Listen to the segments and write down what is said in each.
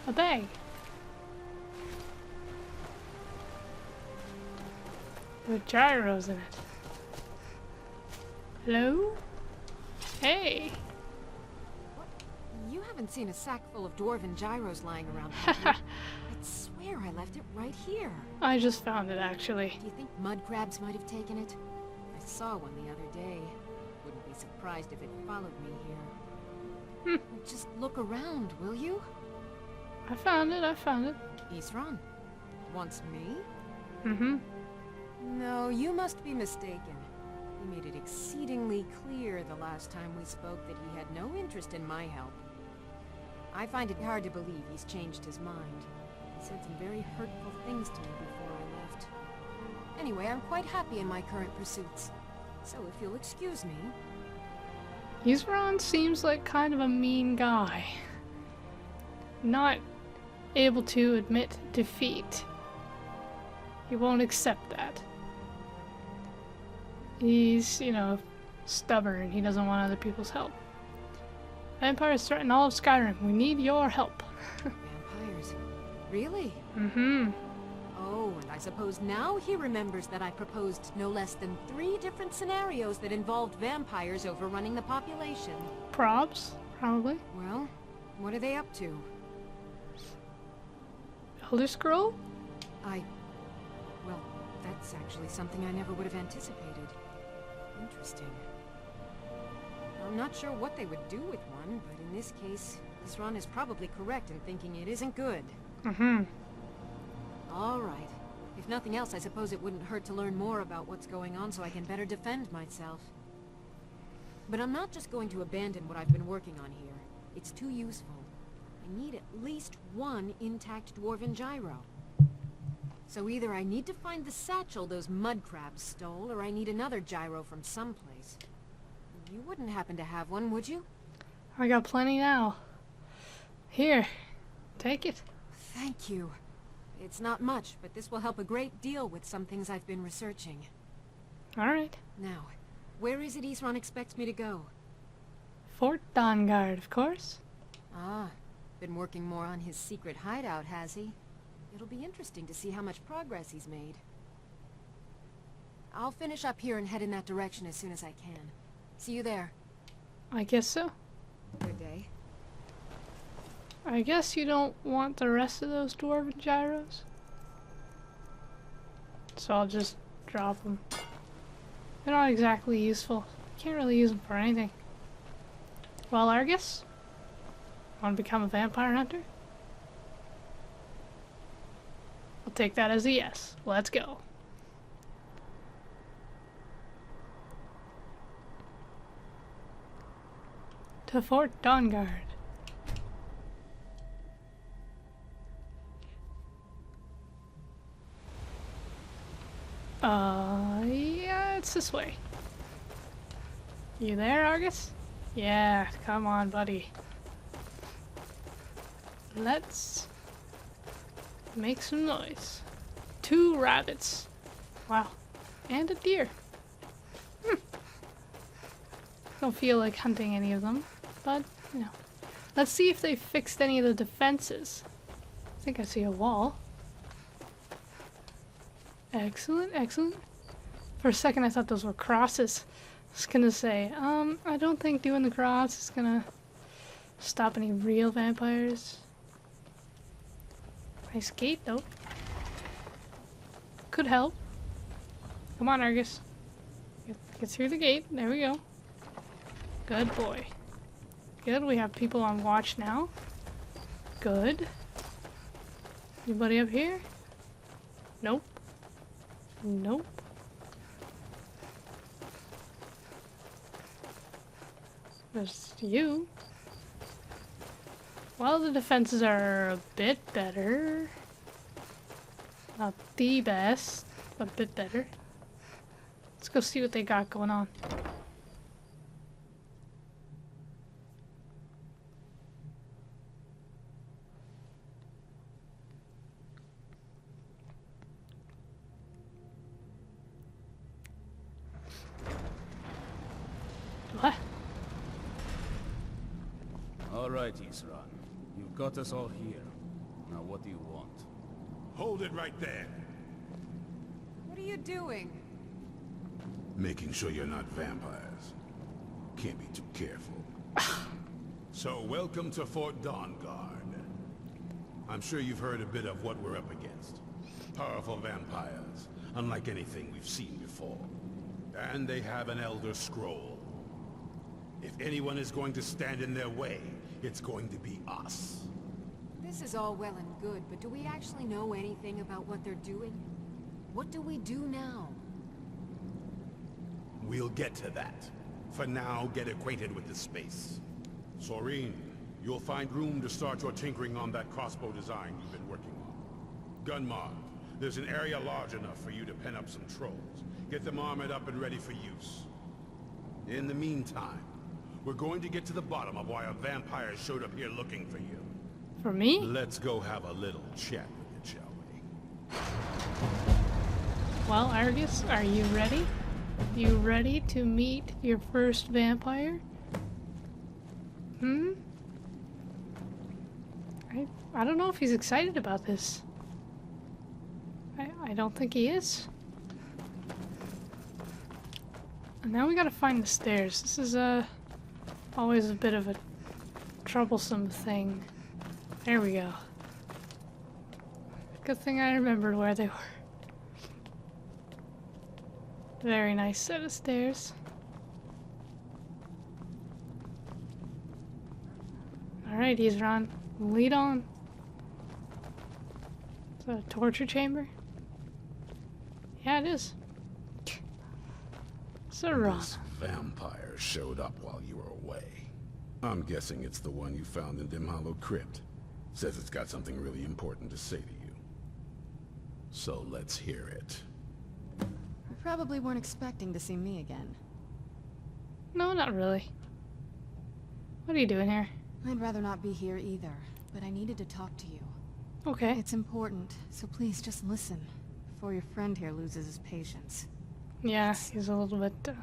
A bag. With gyros in it. Hello? Hey. What? You haven't seen a sack full of dwarven gyros lying around, have you? I swear I left it right here. I just found it, actually. Do you think mud crabs might have taken it? I saw one the other day. Wouldn't be surprised if it followed me here. Just look around, will you? I found it, I found it. Isran? Wants me? Mm-hmm. No, you must be mistaken. He made it exceedingly clear the last time we spoke that he had no interest in my help. I find it hard to believe he's changed his mind. He said some very hurtful things to me before I left. Anyway, I'm quite happy in my current pursuits. So if you'll excuse me... Isran seems like kind of a mean guy. Not able to admit defeat. He won't accept that. He's, you know, stubborn. He doesn't want other people's help. Vampires threaten all of Skyrim. We need your help. Vampires? Really? Mm-hmm. Oh, and I suppose now he remembers that I proposed no less than 3 different scenarios that involved vampires overrunning the population. Probs, probably. Well, what are they up to? Elder Scroll? Well, that's actually something I never would have anticipated. Interesting. I'm not sure what they would do with one, but in this case, Isran is probably correct in thinking it isn't good. Mm-hmm. All right. If nothing else, I suppose it wouldn't hurt to learn more about what's going on so I can better defend myself. But I'm not just going to abandon what I've been working on here. It's too useful. I need at least 1 intact dwarven gyro. So either I need to find the satchel those mud crabs stole, or I need another gyro from someplace. You wouldn't happen to have one, would you? I got plenty now. Here, take it. Thank you. It's not much, but this will help a great deal with some things I've been researching. Alright. Now, where is it Isran expects me to go? Fort Dawnguard, of course. Ah, been working more on his secret hideout, has he? It'll be interesting to see how much progress he's made. I'll finish up here and head in that direction as soon as I can. See you there. I guess so. Good day. I guess you don't want the rest of those dwarven gyros? So I'll just drop them. They're not exactly useful. Can't really use them for anything. Well, Argus? Want to become a vampire hunter? I'll take that as a yes. Let's go. To Fort Dawnguard. Yeah, it's this way. You there, Argus? Yeah, come on, buddy. Let's make some noise. 2 rabbits. Wow. And a deer. Don't feel like hunting any of them, but, you know. Let's see if they fixed any of the defenses. I think I see a wall. Excellent, excellent. For a second I thought those were crosses. I was gonna say, I don't think doing the cross is gonna stop any real vampires. Nice gate though. Could help. Come on, Argus. Get through the gate. There we go. Good boy. Good, we have people on watch now. Good. Anybody up here? Nope. Nope. There's you. Well, the defenses are a bit better. Not the best, but a bit better. Let's go see what they got going on. What? All right, Isran. You've got us all here. Now what do you want? Hold it right there. What are you doing? Making sure you're not vampires. Can't be too careful. So, welcome to Fort Dawnguard. I'm sure you've heard a bit of what we're up against. Powerful vampires, unlike anything we've seen before. And they have an Elder Scroll. If anyone is going to stand in their way, it's going to be us. This is all well and good, but do we actually know anything about what they're doing? What do we do now? We'll get to that. For now, get acquainted with the space. Soreen, you'll find room to start your tinkering on that crossbow design you've been working on. Gunmar, there's an area large enough for you to pen up some trolls. Get them armored up and ready for use. In the meantime, we're going to get to the bottom of why a vampire showed up here looking for you. For me? Let's go have a little chat with it, shall we? Well, Argus, are you ready? You ready to meet your first vampire? I don't know if he's excited about this. I don't think he is. And now we gotta find the stairs. This is always a bit of a troublesome thing. There we go. Good thing I remembered where they were. Very nice set of stairs. Alright, Isran. Lead on. Is that a torture chamber? Yeah, it is. So wrong. This vampire showed up while you were away. I'm guessing it's the one you found in Dim Hollow Crypt. Says it's got something really important to say to you. So let's hear it. You probably weren't expecting to see me again. No, not really. What are you doing here? I'd rather not be here either, but I needed to talk to you. Okay. It's important, so please just listen, before your friend here loses his patience. Yeah, he's a little bit,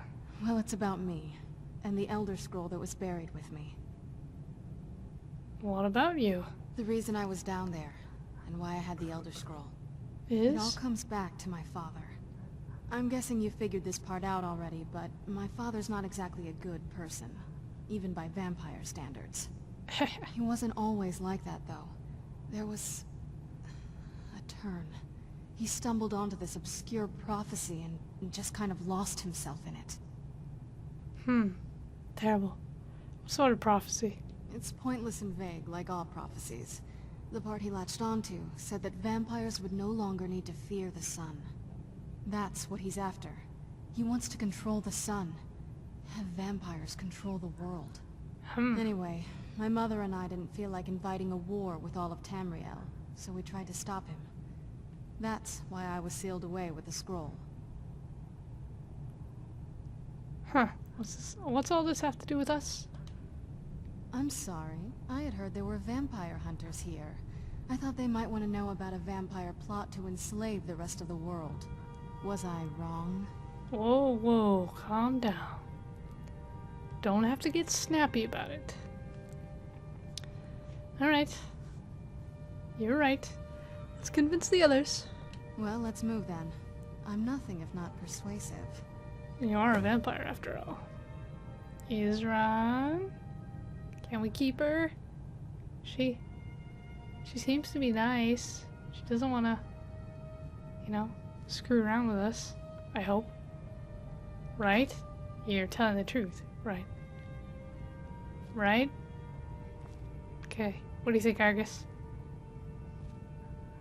Well, it's about me, and the Elder Scroll that was buried with me. What about you? The reason I was down there, and why I had the Elder Scroll. It all Is? comes back to my father. I'm guessing you figured this part out already, but my father's not exactly a good person, even by vampire standards. He wasn't always like that, though. There was a turn. He stumbled onto this obscure prophecy and just kind of lost himself in it. Terrible. What sort of prophecy? It's pointless and vague, like all prophecies. The part he latched onto said that vampires would no longer need to fear the sun. That's what he's after. He wants to control the sun. Have vampires control the world. Anyway, my mother and I didn't feel like inviting a war with all of Tamriel, so we tried to stop him. That's why I was sealed away with the scroll. Huh. What's all this have to do with us? I'm sorry. I had heard there were vampire hunters here. I thought they might want to know about a vampire plot to enslave the rest of the world. Was I wrong? Whoa, whoa, calm down. Don't have to get snappy about it. Alright. You're right. Let's convince the others. Well, let's move then. I'm nothing if not persuasive. You are a vampire after all. Isran? Can we keep her? She seems to be nice. She doesn't want to, screw around with us. I hope. Right? You're telling the truth. Right. Right? Okay. What do you think, Argus?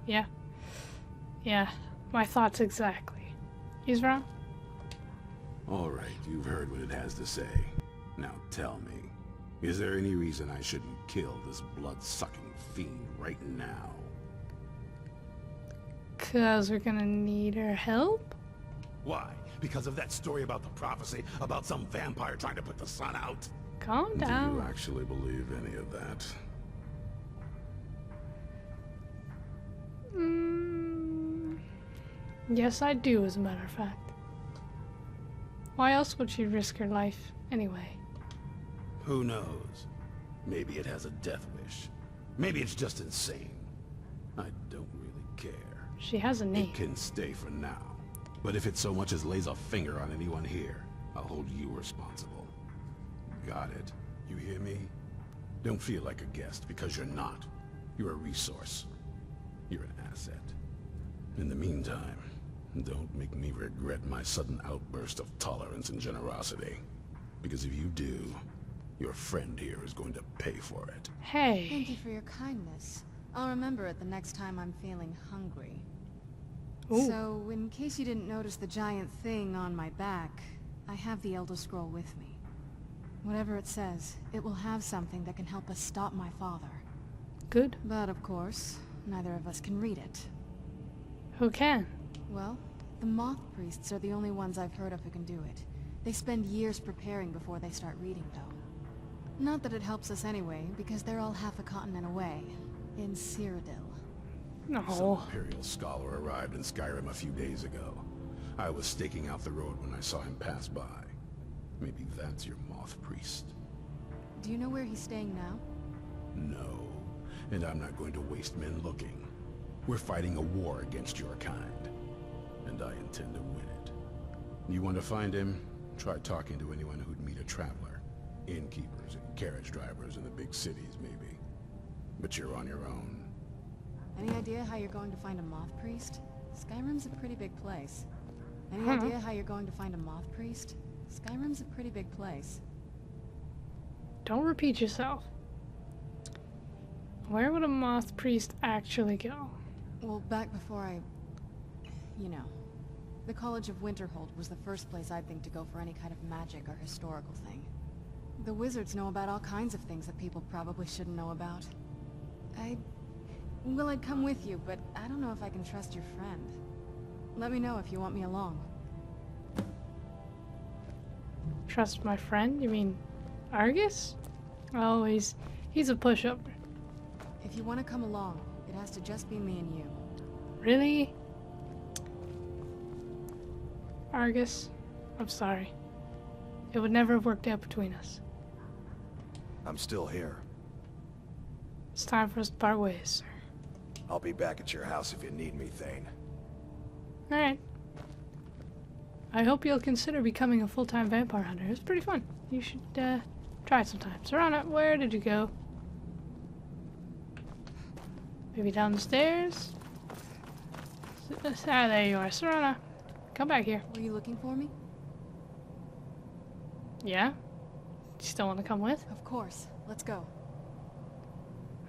Yeah. Yeah. My thoughts exactly. Isran? Alright, you've heard what it has to say. Now tell me, is there any reason I shouldn't kill this blood-sucking fiend right now? 'Cause we're gonna need her help? Why? Because of that story about the prophecy about some vampire trying to put the sun out? Calm Do down. you actually believe any of that? Yes, I do, as a matter of fact. Why else would she risk her life, anyway? Who knows? Maybe it has a death wish. Maybe it's just insane. I don't really care. She has a knee. It can stay for now. But if it so much as lays a finger on anyone here, I'll hold you responsible. Got it? You hear me? Don't feel like a guest, because you're not. You're a resource. You're an asset. In the meantime, don't make me regret my sudden outburst of tolerance and generosity. Because if you do, your friend here is going to pay for it. Hey. Thank you for your kindness. I'll remember it the next time I'm feeling hungry. Ooh. So, in case you didn't notice the giant thing on my back, I have the Elder Scroll with me. Whatever it says, it will have something that can help us stop my father. Good. But of course, neither of us can read it. Who can? Well, the Moth Priests are the only ones I've heard of who can do it. They spend years preparing before they start reading, though. Not that it helps us anyway, because they're all half a continent away, in Cyrodiil. No. Some Imperial scholar arrived in Skyrim a few days ago. I was staking out the road when I saw him pass by. Maybe that's your Moth Priest. Do you know where he's staying now? No, and I'm not going to waste men looking. We're fighting a war against your kind, and I intend to win it. You want to find him? Try talking to anyone who'd meet a traveler. Innkeepers and carriage drivers in the big cities, maybe. But you're on your own. Any idea how you're going to find a Moth Priest? Skyrim's a pretty big place. Any idea how you're going to find a Moth Priest? Skyrim's a pretty big place. Don't repeat yourself. Where would a Moth Priest actually go? Well, back before you know. The College of Winterhold was the first place I'd think to go for any kind of magic or historical thing. The wizards know about all kinds of things that people probably shouldn't know about. I'd come with you, but I don't know if I can trust your friend. Let me know if you want me along. Trust my friend? You mean Argus? Oh, he's a pushover. If you want to come along, it has to just be me and you. Really? Argus, I'm sorry. It would never have worked out between us. I'm still here. It's time for us to part ways, sir. I'll be back at your house if you need me, Thane. Alright. I hope you'll consider becoming a full-time vampire hunter. It's pretty fun. You should, try it sometime. Serana, where did you go? Maybe down the stairs? Ah, there you are. Serana, come back here. Were you looking for me? Yeah? You still want to come with? Of course. Let's go.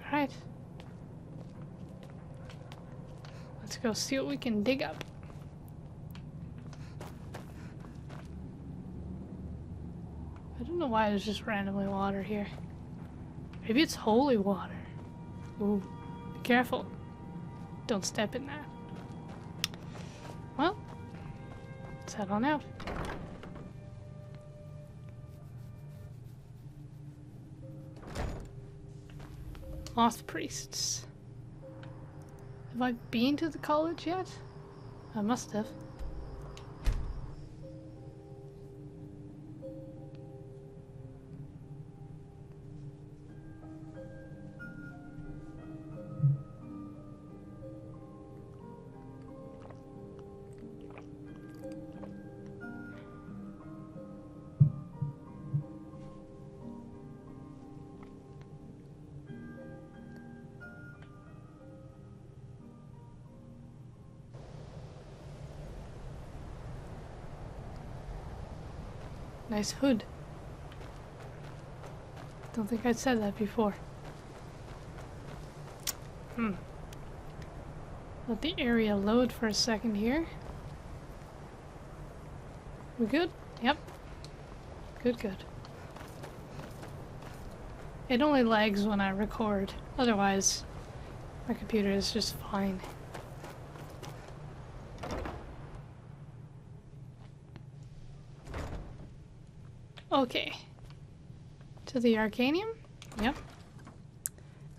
Alright. Let's go see what we can dig up. I don't know why there's just randomly water here. Maybe it's holy water. Ooh, be careful. Don't step in that. Well, let's head on out. Moth Priests. Have I been to the college yet? I must have. Nice hood. Don't think I'd said that before. Let the area load for a second here. We good? Yep. Good, good. It only lags when I record. Otherwise, my computer is just fine. Okay. To the Arcanium? Yep.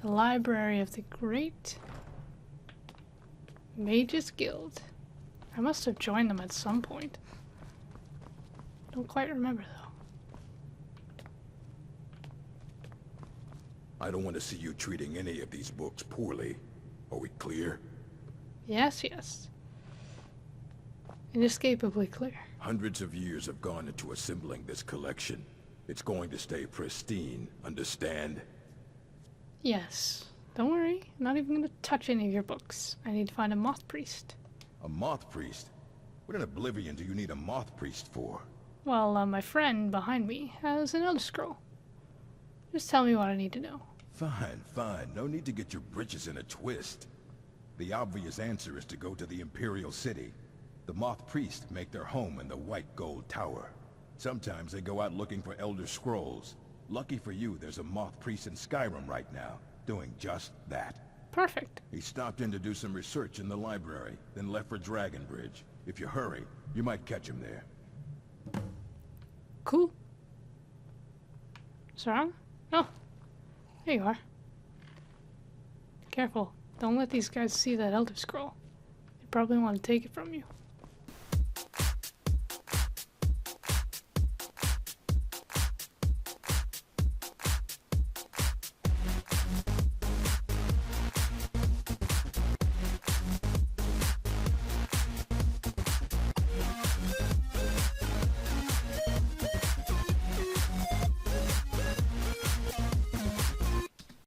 The Library of the Great Mages Guild. I must have joined them at some point. Don't quite remember though. I don't want to see you treating any of these books poorly. Are we clear? Yes, yes. Inescapably clear. Hundreds of years have gone into assembling this collection. It's going to stay pristine, understand? Yes. Don't worry, I'm not even gonna touch any of your books. I need to find a moth priest. A moth priest? What in Oblivion do you need a moth priest for? Well, my friend behind me has an Elder Scroll. Just tell me what I need to know. Fine, fine. No need to get your britches in a twist. The obvious answer is to go to the Imperial City. The moth priests make their home in the White Gold Tower. Sometimes they go out looking for Elder Scrolls. Lucky for you, there's a moth priest in Skyrim right now, doing just that. Perfect. He stopped in to do some research in the library, then left for Dragonbridge. If you hurry, you might catch him there. Cool. Sarang? Oh, there you are. Careful. Don't let these guys see that Elder Scroll. They probably want to take it from you.